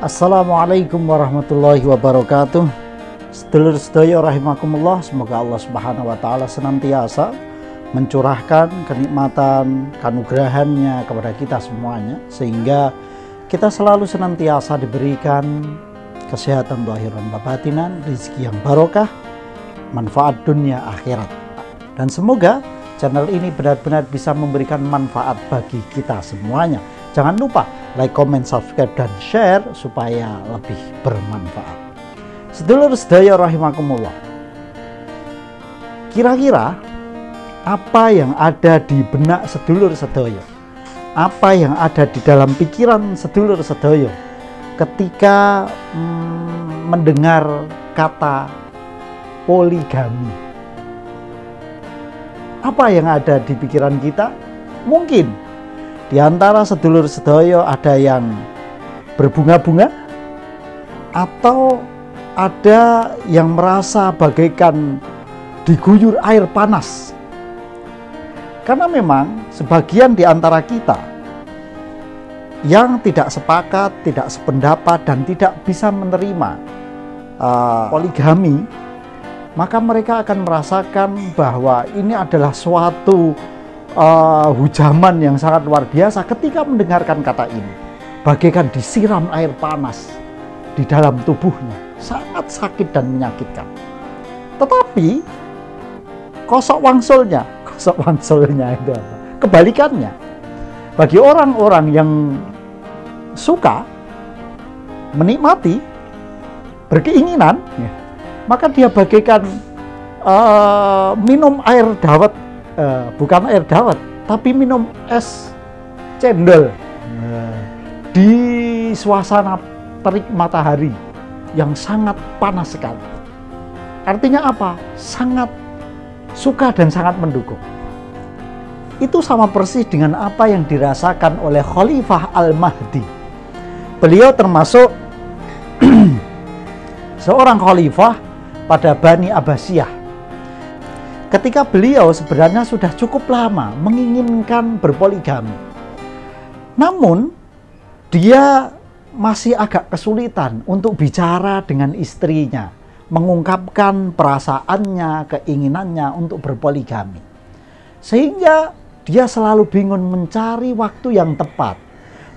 Assalamualaikum warahmatullahi wabarakatuh. Sedulur sedaya rahimakumullah, semoga Allah Subhanahu wa taala senantiasa mencurahkan kenikmatan, kanugrahannya kepada kita semuanya, sehingga kita selalu senantiasa diberikan kesehatan zahiran wa batinan, rezeki yang barokah, manfaat dunia akhirat. Dan semoga channel ini benar-benar bisa memberikan manfaat bagi kita semuanya. Jangan lupa like, comment, subscribe, dan share supaya lebih bermanfaat. Sedulur sedaya rahimakumullah, kira-kira apa yang ada di benak sedulur sedaya, apa yang ada di dalam pikiran sedulur sedaya ketika mendengar kata poligami? Apa yang ada di pikiran kita? Mungkin di antara sedulur sedaya ada yang berbunga-bunga, atau ada yang merasa bagaikan diguyur air panas. Karena memang sebagian di antara kita yang tidak sepakat, tidak sependapat, dan tidak bisa menerima poligami, maka mereka akan merasakan bahwa ini adalah suatu hujaman yang sangat luar biasa ketika mendengarkan kata ini, bagaikan disiram air panas di dalam tubuhnya, sangat sakit dan menyakitkan. Tetapi kosok wangsulnya itu apa? Kebalikannya, bagi orang-orang yang suka, menikmati, berkeinginan, maka dia bagaikan minum air dawet. Bukan air dawet, tapi minum es cendol di suasana terik matahari yang sangat panas sekali. Artinya apa? Sangat suka dan sangat mendukung. Itu sama persis dengan apa yang dirasakan oleh Khalifah Al-Mahdi. Beliau termasuk seorang khalifah pada Bani Abbasiyah. Ketika beliau sebenarnya sudah cukup lama menginginkan berpoligami, namun dia masih agak kesulitan untuk bicara dengan istrinya, mengungkapkan perasaannya, keinginannya untuk berpoligami. Sehingga dia selalu bingung mencari waktu yang tepat,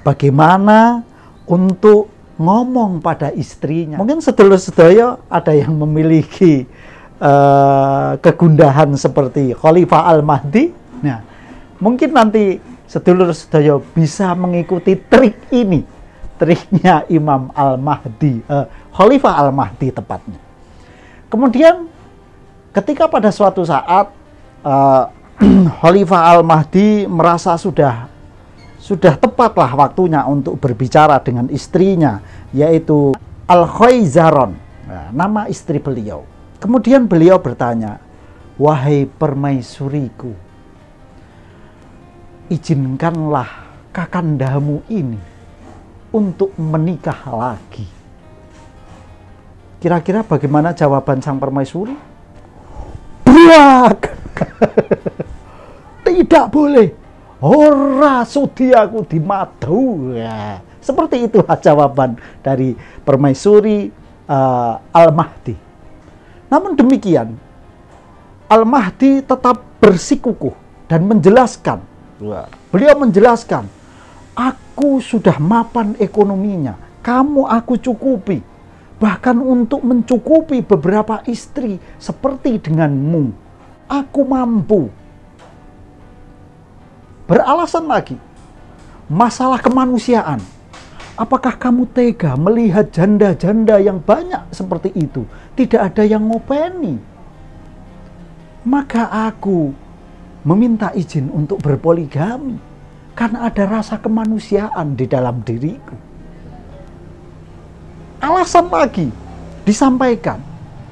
bagaimana untuk ngomong pada istrinya. Mungkin sedulur-sedaya ada yang memiliki kegundahan seperti Khalifah Al-Mahdi. Nah, mungkin nanti sedulur sedaya bisa mengikuti trik ini, triknya Imam Al-Mahdi, Khalifah Al-Mahdi tepatnya. Kemudian ketika pada suatu saat Khalifah Al-Mahdi merasa sudah tepatlah waktunya untuk berbicara dengan istrinya, yaitu Al-Khaizaron, nama istri beliau. Kemudian beliau bertanya, "Wahai permaisuriku, izinkanlah kakandamu ini untuk menikah lagi." Kira-kira bagaimana jawaban sang permaisuri? Buak! Tidak boleh. Ora sudi aku dimadu. Ya, seperti itulah jawaban dari permaisuri Al-Mahdi. Namun demikian, Al-Mahdi tetap bersikukuh dan menjelaskan. Beliau menjelaskan, "Aku sudah mapan ekonominya, kamu aku cukupi. Bahkan untuk mencukupi beberapa istri seperti denganmu, aku mampu." Beralasan lagi, masalah kemanusiaan. Apakah kamu tega melihat janda-janda yang banyak seperti itu? Tidak ada yang ngopeni. Maka aku meminta izin untuk berpoligami karena ada rasa kemanusiaan di dalam diriku. Alasan lagi disampaikan,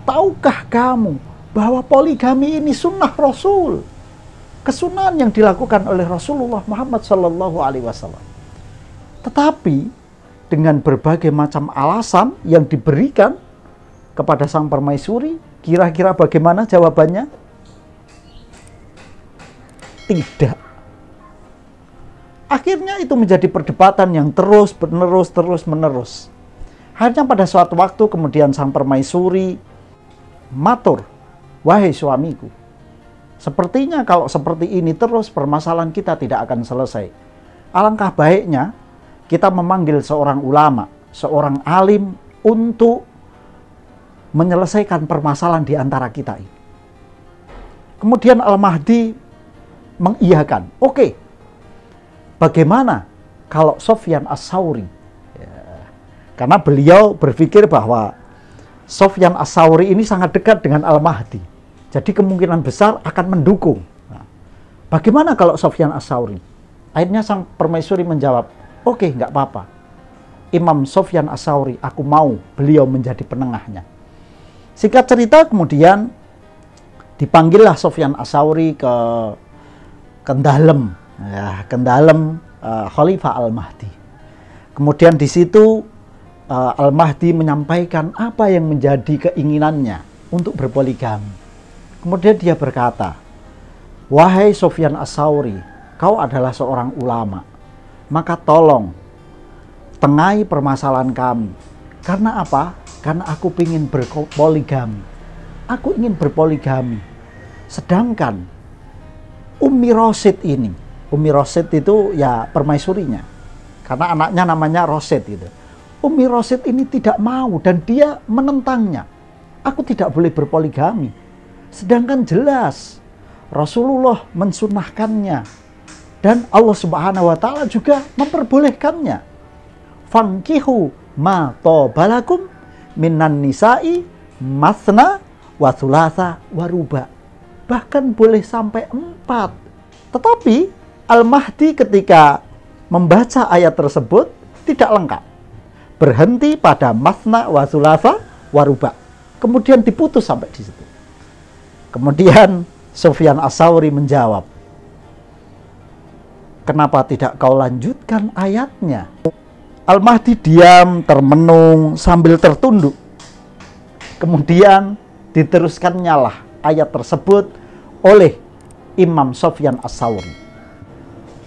tahukah kamu bahwa poligami ini sunnah Rasul? Kesunahan yang dilakukan oleh Rasulullah Muhammad SAW. Tetapi dengan berbagai macam alasan yang diberikan kepada sang permaisuri, kira-kira bagaimana jawabannya? Tidak. Akhirnya itu menjadi perdebatan yang terus menerus. Akhirnya pada suatu waktu kemudian sang permaisuri matur, "Wahai suamiku, sepertinya kalau seperti ini terus permasalahan kita tidak akan selesai. Alangkah baiknya kita memanggil seorang ulama, seorang alim untuk menyelesaikan permasalahan di antara kita ini." Kemudian Al-Mahdi mengiyakan, "Oke, bagaimana kalau Sufyan Ats-Tsauri?" Karena beliau berpikir bahwa Sufyan Ats-Tsauri ini sangat dekat dengan Al-Mahdi. Jadi kemungkinan besar akan mendukung. Nah, bagaimana kalau Sufyan Ats-Tsauri? Akhirnya sang permaisuri menjawab, "Oke, nggak apa-apa. Imam Sufyan Ats-Tsauri, aku mau beliau menjadi penengahnya." Singkat cerita, kemudian dipanggillah Sufyan Ats-Tsauri ke dalam, ya, ke dalam Khalifah Al-Mahdi. Kemudian di situ Al-Mahdi menyampaikan apa yang menjadi keinginannya untuk berpoligami. Kemudian dia berkata, "Wahai Sufyan Ats-Tsauri, kau adalah seorang ulama, maka tolong tengahi permasalahan kami." Karena apa? Karena aku ingin berpoligami. Aku ingin berpoligami. Sedangkan Ummi Rasyid ini, Ummi Rasyid itu ya permaisurinya, karena anaknya namanya Rasyid gitu. Ummi Rasyid ini tidak mau dan dia menentangnya. "Aku tidak boleh berpoligami." Sedangkan jelas Rasulullah mensunahkannya dan Allah Subhanahu wa taala juga memperbolehkannya. "Fankihu ma tobalakum minan nisa'i masna wa thulatha wa ruba." Bahkan boleh sampai 4. Tetapi Al-Mahdi ketika membaca ayat tersebut tidak lengkap. Berhenti pada masna wa thulatha wa ruba. Kemudian diputus sampai di situ. Kemudian Sufyan Ats-Tsauri menjawab, "Kenapa tidak kau lanjutkan ayatnya?" Al-Mahdi diam, termenung, sambil tertunduk. Kemudian diteruskannya lah ayat tersebut oleh Imam Sufyan Ats-Tsauri.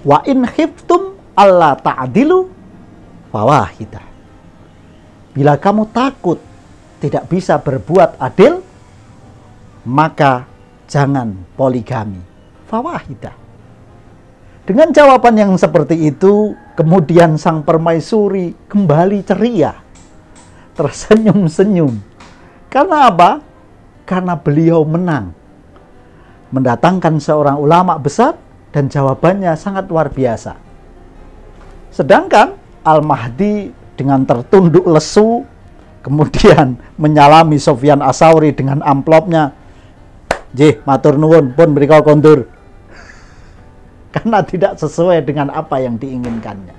"Wa in khiftum alla ta'dilu fawahidah." Bila kamu takut tidak bisa berbuat adil, maka jangan poligami. Fawahidah. Dengan jawaban yang seperti itu, kemudian sang permaisuri kembali ceria, tersenyum-senyum. Karena apa? Karena beliau menang, mendatangkan seorang ulama besar dan jawabannya sangat luar biasa. Sedangkan Al-Mahdi dengan tertunduk lesu, kemudian menyalami Sufyan Ats-Tsauri dengan amplopnya, "Jih, matur nuwun, pun mriko kondur." Karena tidak sesuai dengan apa yang diinginkannya.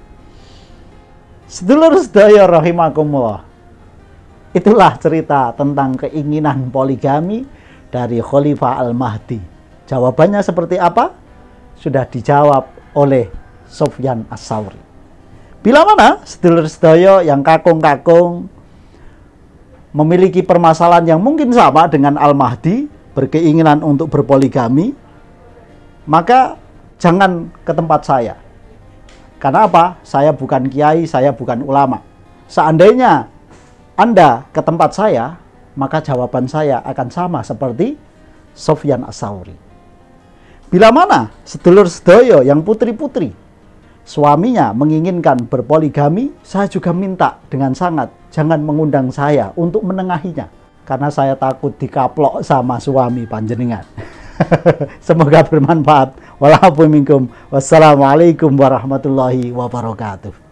Sedulur sedaya rahimakumullah, itulah cerita tentang keinginan poligami dari Khalifah Al-Mahdi. Jawabannya seperti apa? Sudah dijawab oleh Sufyan Ats-Tsauri. Bila mana sedulur sedaya yang kakung-kakung memiliki permasalahan yang mungkin sama dengan Al-Mahdi, berkeinginan untuk berpoligami, maka jangan ke tempat saya. Karena apa? Saya bukan kiai, saya bukan ulama. Seandainya Anda ke tempat saya, maka jawaban saya akan sama seperti Sufyan Ats-Tsauri. Bila mana sedulur sedaya yang putri-putri suaminya menginginkan berpoligami, saya juga minta dengan sangat jangan mengundang saya untuk menengahinya, karena saya takut dikaplok sama suami panjenengan. Semoga bermanfaat. Wassalamualaikum warahmatullahi wabarakatuh.